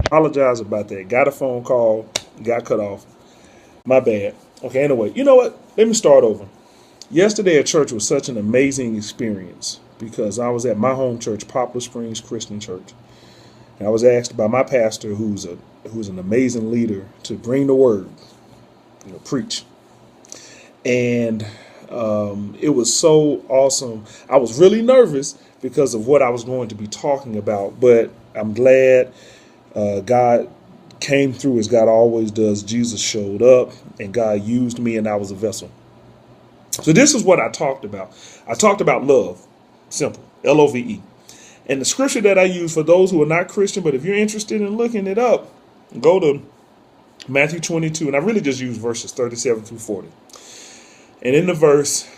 Apologize about that. Got a phone call, got cut off. My bad. Okay, anyway, you know what? Let me start over. Yesterday at church was such an amazing experience because I was at my home church, Poplar Springs Christian Church. And I was asked by my pastor, who's an amazing leader, to bring the word, preach. And it was so awesome. I was really nervous because of what I was going to be talking about, but I'm glad God came through as God always does. Jesus showed up and God used me and I was a vessel. So this is what I talked about. I talked about love, simple, Love. And the scripture that I use for those who are not Christian, but if you're interested in looking it up, go to Matthew 22, and I really just use verses 37 through 40. And in the verse,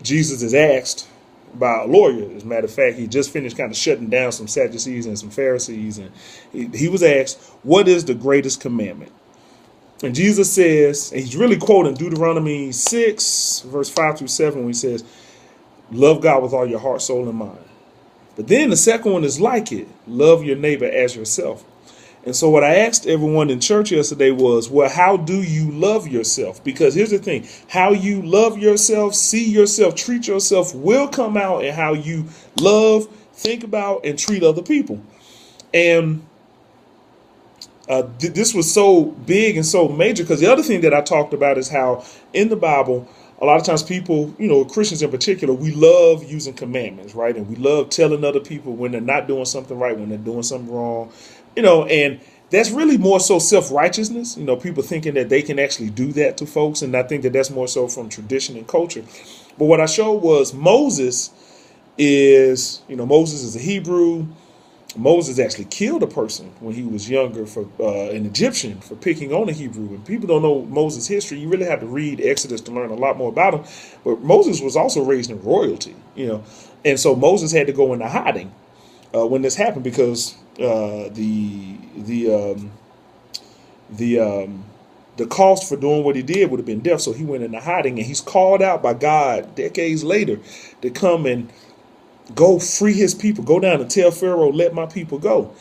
Jesus is asked by a lawyer. As a matter of fact, he just finished kind of shutting down some Sadducees and some Pharisees. And he was asked, what is the greatest commandment? And Jesus says, and he's really quoting Deuteronomy 6, verse 5 through 7, when he says, love God with all your heart, soul, and mind. But then the second one is like it. Love your neighbor as yourself. And so what I asked everyone in church yesterday was, well, how do you love yourself? Because here's the thing. How you love yourself, see yourself, treat yourself will come out in how you love, think about, and treat other people. And this was so big and so major because the other thing that I talked about is how in the Bible, a lot of times people, Christians in particular, we love using commandments, right? And we love telling other people when they're not doing something right, when they're doing something wrong, and that's really more so self-righteousness, people thinking that they can actually do that to folks. And I think that that's more so from tradition and culture. But what I showed was Moses is a Hebrew. Moses actually killed a person when he was younger for an Egyptian for picking on a Hebrew. And people don't know Moses' history. You really have to read Exodus to learn a lot more about him. But Moses was also raised in royalty, and so Moses had to go into hiding when this happened because the cost for doing what he did would have been death. So he went into hiding, and he's called out by God decades later to come and go free his people, go down and tell Pharaoh, let my people go.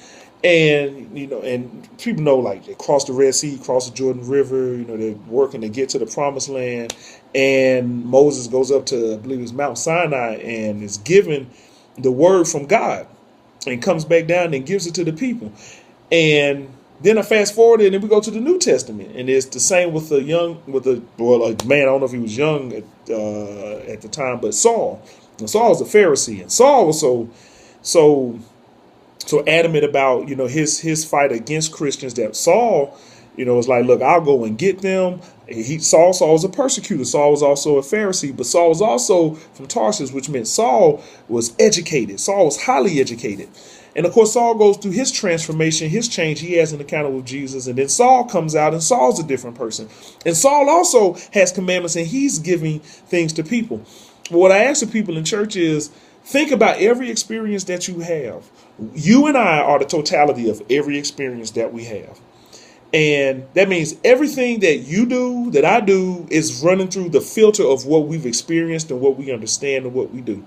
And, and people know, like, they crossed the Red Sea, crossed the Jordan River, they're working to get to the promised land. And Moses goes up to, I believe it was Mount Sinai, and is given the word from God and comes back down and gives it to the people. And then I fast forward and then we go to the New Testament, and it's the same with a man, I don't know if he was young at the time, but Saul. And Saul was a Pharisee, and Saul was so adamant about his fight against Christians that Saul was like, look, I'll go and get them. Saul was a persecutor. Saul was also a Pharisee, but Saul was also from Tarsus, which meant Saul was educated. Saul was highly educated. And of course, Saul goes through his transformation, his change. He has an encounter with Jesus. And then Saul comes out, and Saul's a different person. And Saul also has commandments, and he's giving things to people. But what I ask the people in church is, think about every experience that you have. You and I are the totality of every experience that we have. And that means everything that you do, that I do, is running through the filter of what we've experienced and what we understand and what we do.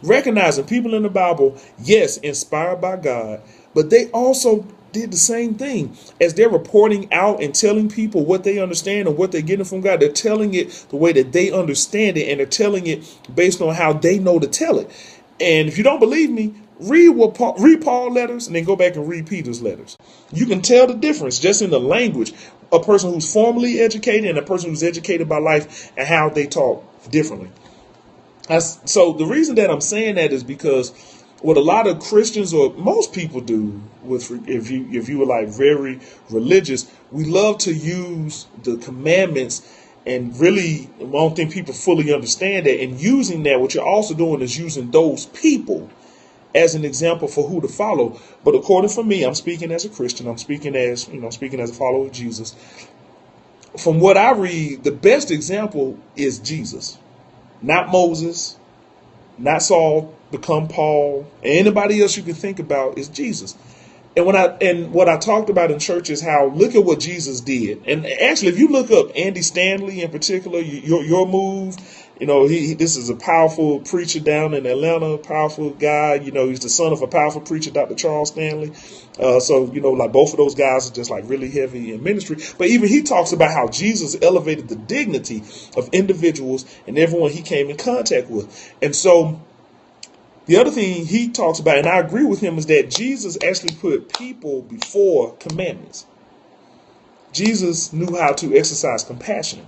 Recognizing people in the Bible, yes, inspired by God, but they also did the same thing. As they're reporting out and telling people what they understand and what they're getting from God, they're telling it the way that they understand it, and they're telling it based on how they know to tell it. And if you don't believe me, read Paul's letters and then go back and read Peter's letters. You can tell the difference just in the language. A person who's formally educated and a person who's educated by life, and how they talk differently. So the reason that I'm saying that is because what a lot of Christians, or most people do, if you were like very religious, we love to use the commandments, and really I don't think people fully understand that. And using that, what you're also doing is using those people as an example for who to follow. But according for me, I'm speaking as a Christian. I'm speaking as a follower of Jesus. From what I read, the best example is Jesus. Not Moses, not Saul, become Paul, and anybody else you can think about is Jesus. And what I talked about in church is how, look at what Jesus did. And actually, if you look up Andy Stanley in particular, your move, You know, this is a powerful preacher down in Atlanta, powerful guy. You know, he's the son of a powerful preacher, Dr. Charles Stanley. So, you know, like both of those guys are just like really heavy in ministry. But even he talks about how Jesus elevated the dignity of individuals and everyone he came in contact with. And so the other thing he talks about, and I agree with him, is that Jesus actually put people before commandments. Jesus knew how to exercise compassion.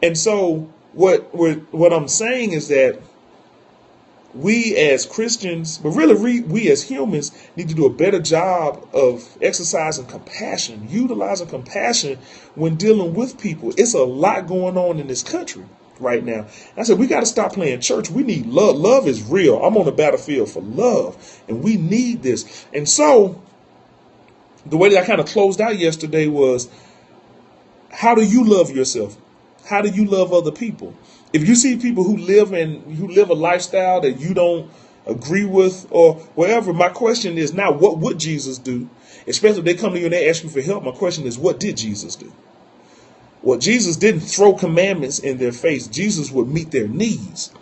And so what I'm saying is that we as Christians, but really we as humans, need to do a better job of exercising compassion, utilizing compassion when dealing with people. It's a lot going on in this country right now. I said we got to stop playing church. We need love. Love is real. I'm on the battlefield for love, and we need this. And so the way that I kind of closed out yesterday was, how do you love yourself? How do you love other people? If you see people who live a lifestyle that you don't agree with or whatever, my question is now, what would Jesus do? Especially if they come to you and they ask you for help. My question is, what did Jesus do? Well, Jesus didn't throw commandments in their face. Jesus would meet their needs. You know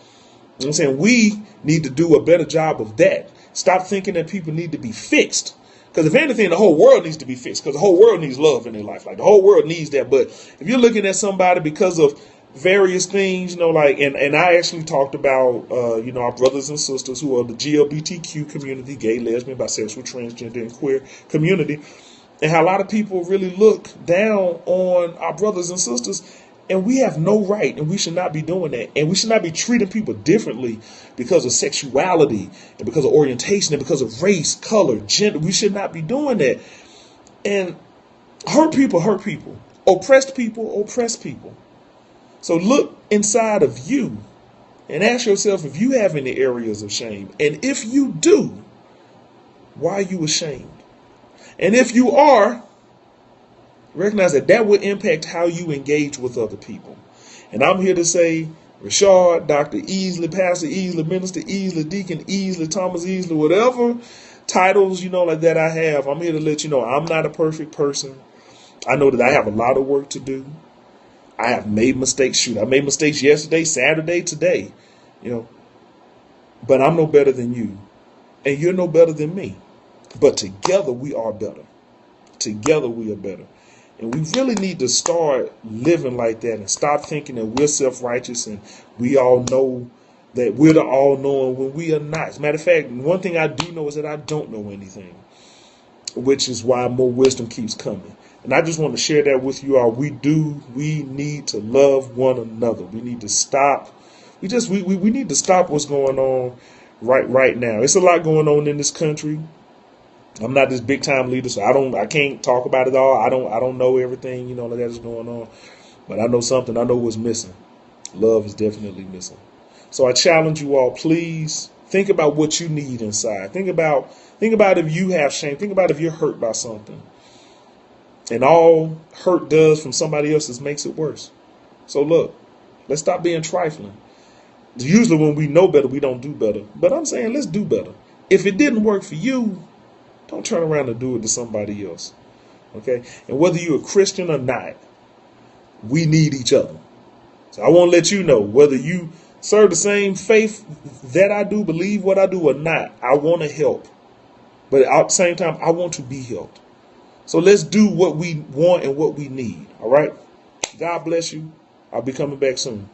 what I'm saying? We need to do a better job of that. Stop thinking that people need to be fixed. Because if anything, the whole world needs to be fixed. Because the whole world needs love in their life. Like the whole world needs that. But if you're looking at somebody because of various things, you know, like, and I actually talked about, you know, our brothers and sisters who are the GLBTQ community, gay, lesbian, bisexual, transgender, and queer community, and how a lot of people really look down on our brothers and sisters. And we have no right, and we should not be doing that. And we should not be treating people differently because of sexuality and because of orientation and because of race, color, gender. We should not be doing that. And hurt people hurt people. Oppressed people oppress people. So look inside of you and ask yourself if you have any areas of shame. And if you do, why are you ashamed? And if you are, recognize that will impact how you engage with other people. And I'm here to say, Rashard, Dr. Easley, Pastor Easley, Minister Easley, Deacon Easley, Thomas Easley, whatever titles, you know, like that I have, I'm here to let you know I'm not a perfect person. I know that I have a lot of work to do. I have made mistakes. Shoot, I made mistakes yesterday, Saturday, today, you know. But I'm no better than you. And you're no better than me. But together we are better. Together we are better. And we really need to start living like that and stop thinking that we're self-righteous and we all know that we're the all-knowing when we are not. As a matter of fact, one thing I do know is that I don't know anything, which is why more wisdom keeps coming. And I just want to share that with you all. We need to love one another. We need to stop. We need to stop what's going on right now. It's a lot going on in this country. I'm not this big time leader, so I can't talk about it all. I don't know everything, you know, that is going on. But I know something. I know what's missing. Love is definitely missing. So I challenge you all, please think about what you need inside. Think about if you have shame. Think about if you're hurt by something. And all hurt does from somebody else is makes it worse. So look, let's stop being trifling. Usually when we know better, we don't do better. But I'm saying let's do better. If it didn't work for you, don't turn around and do it to somebody else. Okay? And whether you're a Christian or not, we need each other. So I want to let you know, whether you serve the same faith that I do, believe what I do or not, I want to help. But at the same time, I want to be helped. So let's do what we want and what we need. All right? God bless you. I'll be coming back soon.